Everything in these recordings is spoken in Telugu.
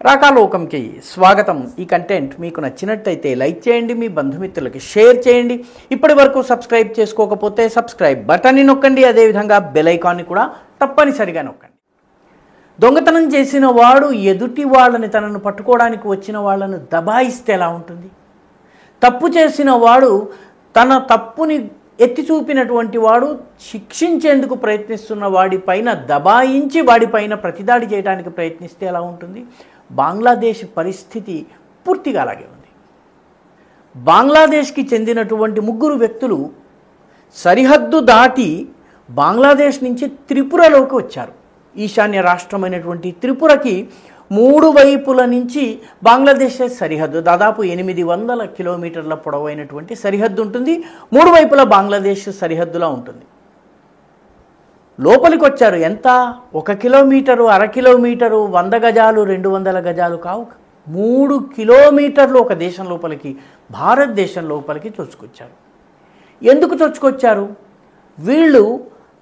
రాకాలోకంకి స్వాగతం. ఈ కంటెంట్ మీకు నచ్చినట్టయితే లైక్ చేయండి, మీ బంధుమిత్రులకి షేర్ చేయండి. ఇప్పటి వరకు సబ్స్క్రైబ్ చేసుకోకపోతే సబ్స్క్రైబ్ బటన్ని నొక్కండి. అదేవిధంగా బెల్ ఐకాన్ని కూడా తప్పనిసరిగా నొక్కండి. దొంగతనం చేసిన వాడు ఎదుటి వాళ్ళని, తనను పట్టుకోవడానికి వచ్చిన వాళ్ళను దబాయిస్తే ఎలా ఉంటుంది? తప్పు చేసిన వాడు తన తప్పుని ఎత్తి చూపినటువంటి వాడు శిక్షించేందుకు ప్రయత్నిస్తున్న వాడిపైన దబాయించి వాడిపైన ప్రతిదాడి చేయడానికి ప్రయత్నిస్తే ఎలా ఉంటుంది? బంగ్లాదేశ్ పరిస్థితి పూర్తిగా అలాగే ఉంది. బంగ్లాదేశ్కి చెందినటువంటి ముగ్గురు వ్యక్తులు సరిహద్దు దాటి బంగ్లాదేశ్ నుంచి త్రిపురలోకి వచ్చారు. ఈశాన్య రాష్ట్రమైనటువంటి త్రిపురకి మూడు వైపుల నుంచి బంగ్లాదేశ్ సరిహద్దు, దాదాపు 800 కిలోమీటర్ల పొడవైనటువంటి సరిహద్దు ఉంటుంది. మూడు వైపుల బంగ్లాదేశ్ సరిహద్దులా ఉంటుంది. లోపలికి వచ్చారు. ఎంత? 1 కిలోమీటరు, అర కిలోమీటరు, 100 గజాలు, 200 గజాలు కావు, 3 కిలోమీటర్లు ఒక దేశం లోపలికి, భారతదేశం లోపలికి చొచ్చుకొచ్చారు. ఎందుకు చొచ్చుకొచ్చారు? వీళ్ళు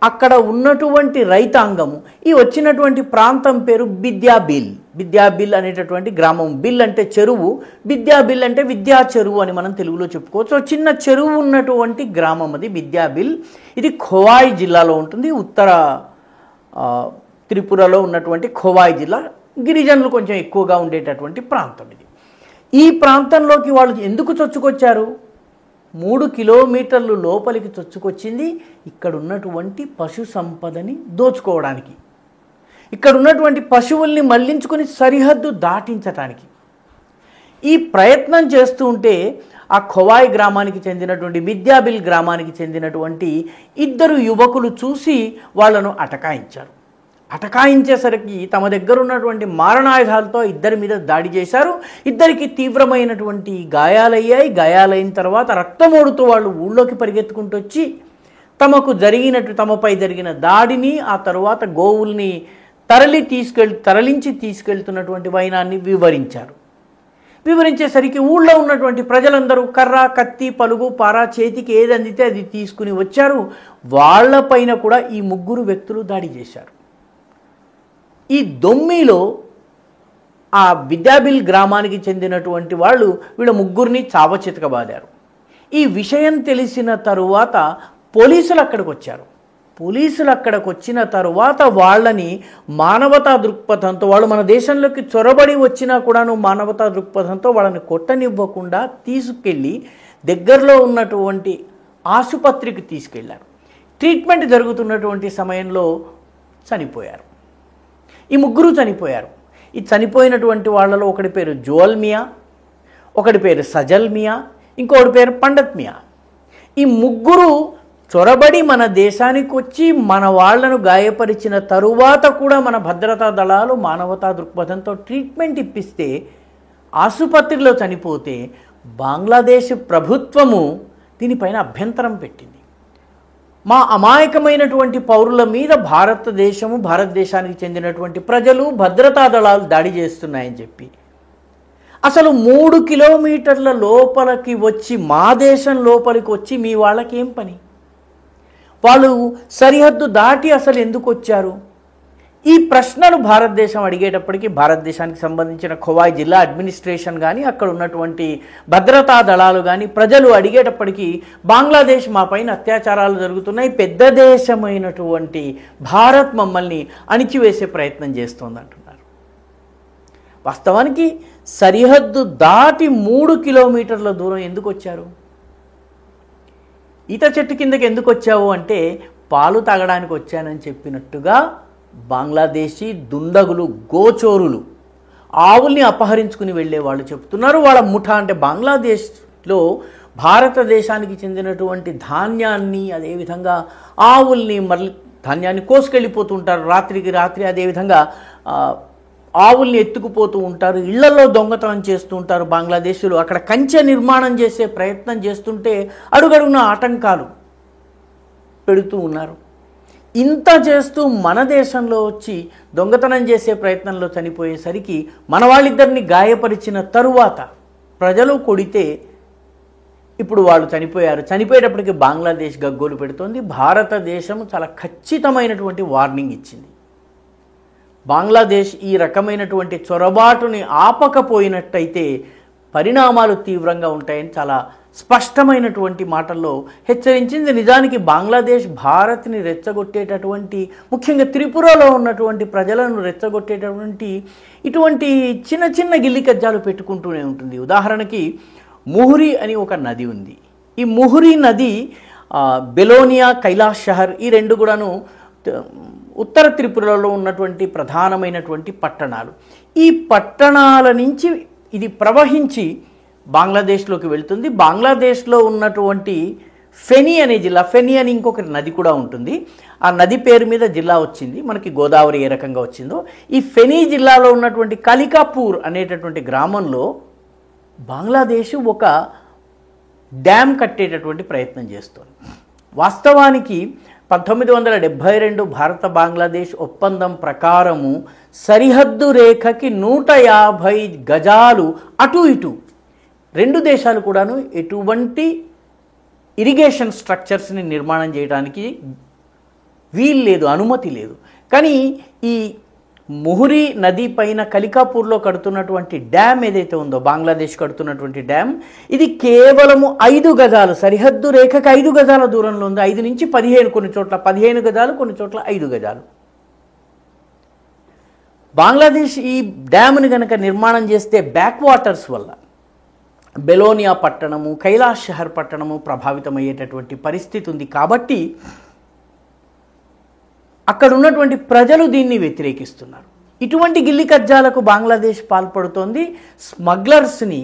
అక్కడ ఉన్నటువంటి రైతాంగము, ఈ వచ్చినటువంటి ప్రాంతం పేరు బిద్యాబిల్. బిద్యాబిల్ అనేటటువంటి గ్రామం. బిల్ అంటే చెరువు, బిద్యాబిల్ అంటే విద్యా చెరువు అని మనం తెలుగులో చెప్పుకోవచ్చు. చిన్న చెరువు ఉన్నటువంటి గ్రామం అది బిద్యాబిల్. ఇది ఖోవాయ్ జిల్లాలో ఉంటుంది. ఉత్తర త్రిపురలో ఉన్నటువంటి ఖోవాయ్ జిల్లా. గిరిజనులు కొంచెం ఎక్కువగా ఉండేటటువంటి ప్రాంతం ఇది. ఈ ప్రాంతంలోకి వాళ్ళు ఎందుకు చొచ్చుకొచ్చారు? 3 కిలోమీటర్లు లోపలికి చొచ్చుకొచ్చింది ఇక్కడ ఉన్నటువంటి పశు సంపదని దోచుకోవడానికి, ఇక్కడ ఉన్నటువంటి పశువుల్ని మళ్లించుకొని సరిహద్దు దాటించటానికి. ఈ ప్రయత్నం చేస్తూ ఉంటే ఆ ఖోవాయ్ గ్రామానికి చెందినటువంటి బిద్యాబిల్ గ్రామానికి చెందినటువంటి 2 యువకులు చూసి వాళ్ళను అటకాయించారు. అటకాయించేసరికి తమ దగ్గర ఉన్నటువంటి మారణాయుధాలతో 2 మీద దాడి చేశారు. 2కి తీవ్రమైనటువంటి గాయాలయ్యాయి. గాయాలైన తర్వాత రక్తమోడుతూ వాళ్ళు ఊళ్ళోకి పరిగెత్తుకుంటూ వచ్చి తమపై జరిగిన దాడిని, ఆ తరువాత గోవుల్ని తరలించి తీసుకెళ్తున్నటువంటి వైనాన్ని వివరించారు. వివరించేసరికి ఊళ్ళో ఉన్నటువంటి ప్రజలందరూ కర్ర, కత్తి, పలుగు, పారా, చేతికి ఏది అందితే అది తీసుకుని వచ్చారు. వాళ్లపైన కూడా ఈ 3 వ్యక్తులు దాడి చేశారు. ఈ దొమ్మిలో ఆ బిద్యాబిల్ గ్రామానికి చెందినటువంటి వాళ్ళు వీళ్ళ 3ని చావచితకబాదారు. ఈ విషయం తెలిసిన తరువాత పోలీసులు అక్కడికి వచ్చారు. పోలీసులు అక్కడికి వచ్చిన తరువాత వాళ్ళని మానవతా దృక్పథంతో, వాళ్ళు మన దేశంలోకి చొరబడి వచ్చినా కూడాను మానవతా దృక్పథంతో వాళ్ళని కొట్టనివ్వకుండా తీసుకెళ్ళి దగ్గరలో ఉన్నటువంటి ఆసుపత్రికి తీసుకెళ్లారు. ట్రీట్మెంట్ జరుగుతున్నటువంటి సమయంలో చనిపోయారు. ఈ 3 చనిపోయారు. ఈ చనిపోయినటువంటి వాళ్ళలో ఒకటి పేరు జోల్ మియా, ఒకటి పేరు సజల్ మియా, ఇంకొకటి పేరు పండత్ మియా. ఈ 3 చొరబడి మన దేశానికి వచ్చి మన వాళ్లను గాయపరిచిన తరువాత కూడా మన భద్రతా దళాలు మానవతా దృక్పథంతో ట్రీట్మెంట్ ఇప్పిస్తే ఆసుపత్రిలో చనిపోతే బంగ్లాదేశ్ ప్రభుత్వము దీనిపైన అభ్యంతరం పెట్టింది. మా అమాయకమైనటువంటి పౌరుల మీద భారతదేశానికి చెందినటువంటి ప్రజలు, భద్రతా దళాలు దాడి చేస్తున్నాయని చెప్పి, అసలు 3 కిలోమీటర్ల లోపలికి వచ్చి, మా దేశం లోపలికి వచ్చి మీ వాళ్ళకి ఏం పని? వాళ్ళు సరిహద్దు దాటి అసలు ఎందుకు వచ్చారు? ఈ ప్రశ్నలు భారతదేశం అడిగేటప్పటికీ, భారతదేశానికి సంబంధించిన ఖోవాయ్ జిల్లా అడ్మినిస్ట్రేషన్ కానీ, అక్కడ ఉన్నటువంటి భద్రతా దళాలు కానీ, ప్రజలు అడిగేటప్పటికీ బంగ్లాదేశ్ మా పైన అత్యాచారాలు జరుగుతున్నాయి, పెద్ద దేశమైనటువంటి భారత్ మమ్మల్ని అణిచివేసే ప్రయత్నం చేస్తోంది అంటున్నారు. వాస్తవానికి సరిహద్దు దాటి 3 కిలోమీటర్ల దూరం ఎందుకు వచ్చారు? ఈత చెట్టు కిందకి ఎందుకు వచ్చావు అంటే పాలు తాగడానికి వచ్చానని చెప్పినట్టుగా బంగ్లాదేశీ దుండగులు, గోచోరులు, ఆవుల్ని అపహరించుకుని వెళ్ళే వాళ్ళు చెప్తున్నారు. వాళ్ళ ముఠా అంటే బంగ్లాదేశ్లో భారతదేశానికి చెందినటువంటి ధాన్యాన్ని, అదేవిధంగా ఆవుల్ని, మళ్ళీ ధాన్యాన్ని కోసుకెళ్ళిపోతుంటారు రాత్రికి రాత్రి. అదేవిధంగా ఆవుల్ని ఎత్తుకుపోతూ ఉంటారు. ఇళ్లలో దొంగతనం చేస్తూ ఉంటారు బంగ్లాదేశీలు. అక్కడ కంచె నిర్మాణం చేసే ప్రయత్నం చేస్తుంటే అడుగడుగున ఆటంకాలు పెడుతూ ఉన్నారు. ఇంత చేస్తూ మన దేశంలో వచ్చి దొంగతనం చేసే ప్రయత్నంలో చనిపోయేసరికి మన వాళ్ళిద్దరిని గాయపరిచిన తరువాత ప్రజలు కొడితే ఇప్పుడు వాళ్ళు చనిపోయారు. చనిపోయేటప్పటికి బంగ్లాదేశ్ గగ్గోలు పెడుతోంది. భారతదేశం చాలా ఖచ్చితమైనటువంటి వార్నింగ్ ఇచ్చింది. బంగ్లాదేశ్ ఈ రకమైనటువంటి చొరబాటుని ఆపకపోయినట్టయితే పరిణామాలు తీవ్రంగా ఉంటాయని చాలా స్పష్టమైనటువంటి మాటల్లో హెచ్చరించింది. నిజానికి బంగ్లాదేశ్ భారత్ని రెచ్చగొట్టేటటువంటి, ముఖ్యంగా త్రిపురలో ఉన్నటువంటి ప్రజలను రెచ్చగొట్టేటటువంటి ఇటువంటి చిన్న చిన్న గిల్లి కజ్జాలు పెట్టుకుంటూనే ఉంటుంది. ఉదాహరణకి ముహురి అని ఒక నది ఉంది. ఈ ముహురి నది బెలోనియా, కైలాష్ షహర్ ఈ రెండు కూడాను ఉత్తర త్రిపురలో ఉన్నటువంటి ప్రధానమైనటువంటి పట్టణాలు. ఈ పట్టణాల నుంచి ఇది ప్రవహించి బంగ్లాదేశ్లోకి వెళ్తుంది. బంగ్లాదేశ్లో ఉన్నటువంటి ఫెని అనే జిల్లా, ఫెని అని ఇంకొక నది కూడా ఉంటుంది. ఆ నది పేరు మీద జిల్లా వచ్చింది. మనకి గోదావరి ఏ రకంగా వచ్చిందో, ఈ ఫెని జిల్లాలో ఉన్నటువంటి కలికాపూర్ అనేటటువంటి గ్రామంలో బంగ్లాదేశ్ ఒక డ్యామ్ కట్టేటటువంటి ప్రయత్నం చేస్తుంది. వాస్తవానికి 1972 భారత బంగ్లాదేశ్ ఒప్పందం ప్రకారము సరిహద్దు రేఖకి 150 గజాలు అటు ఇటు రెండు దేశాలు కూడాను ఎటువంటి ఇరిగేషన్ స్ట్రక్చర్స్ని నిర్మాణం చేయడానికి వీలు లేదు, అనుమతి లేదు. కానీ ఈ ముహురి నది పైన కలికాపూర్లో కడుతున్నటువంటి డ్యామ్ ఏదైతే ఉందో, బంగ్లాదేశ్ కడుతున్నటువంటి డ్యామ్, ఇది కేవలము 5 గజాలు, సరిహద్దు రేఖకు 5 గజాల దూరంలో ఉంది. 5 నుంచి 15, కొన్ని చోట్ల 15 గజాలు, కొన్ని చోట్ల 5 గజాలు. బంగ్లాదేశ్ ఈ డ్యామ్ని కనుక నిర్మాణం చేస్తే బ్యాక్ వాటర్స్ వల్ల బెలోనియా పట్టణము, కైలాష్ షహర్ పట్టణము ప్రభావితమయ్యేటటువంటి పరిస్థితి ఉంది. కాబట్టి అక్కడ ఉన్నటువంటి ప్రజలు దీన్ని వ్యతిరేకిస్తున్నారు. ఇటువంటి గిల్లి కజ్జాలకు బంగ్లాదేశ్ పాల్పడుతోంది. స్మగ్లర్స్ని,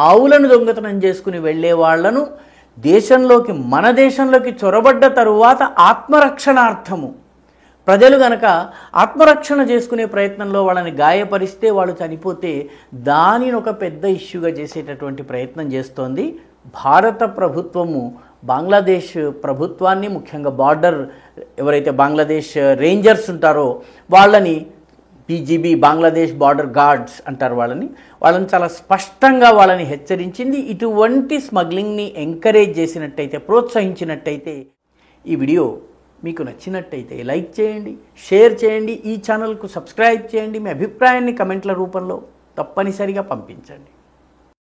ఆవులను దొంగతనం చేసుకుని వెళ్ళే వాళ్లను దేశంలోకి, మన దేశంలోకి చొరబడ్డ తరువాత ఆత్మరక్షణార్థము ప్రజలు గనక ఆత్మరక్షణ చేసుకునే ప్రయత్నంలో వాళ్ళని గాయపరిస్తే, వాళ్ళు చనిపోతే దానిని ఒక పెద్ద ఇష్యూగా చేసేటటువంటి ప్రయత్నం చేస్తోంది భారత ప్రభుత్వము. బంగ్లాదేశ్ ప్రభుత్వాన్ని, ముఖ్యంగా బార్డర్ ఎవరైతే బంగ్లాదేశ్ రేంజర్స్ ఉంటారో వాళ్ళని, బీజీబీ బంగ్లాదేశ్ బార్డర్ గార్డ్స్ అంటారు వాళ్ళని చాలా స్పష్టంగా వాళ్ళని హెచ్చరించింది. ఇటువంటి స్మగ్లింగ్ని ఎంకరేజ్ చేసినట్టయితే, ప్రోత్సహించినట్టయితే, ఈ వీడియో మీకు నచ్చినట్టయితే లైక్ చేయండి, షేర్ చేయండి, ఈ ఛానల్కు సబ్స్క్రైబ్ చేయండి. మీ అభిప్రాయాన్ని కమెంట్ల రూపంలో తప్పనిసరిగా పంపించండి.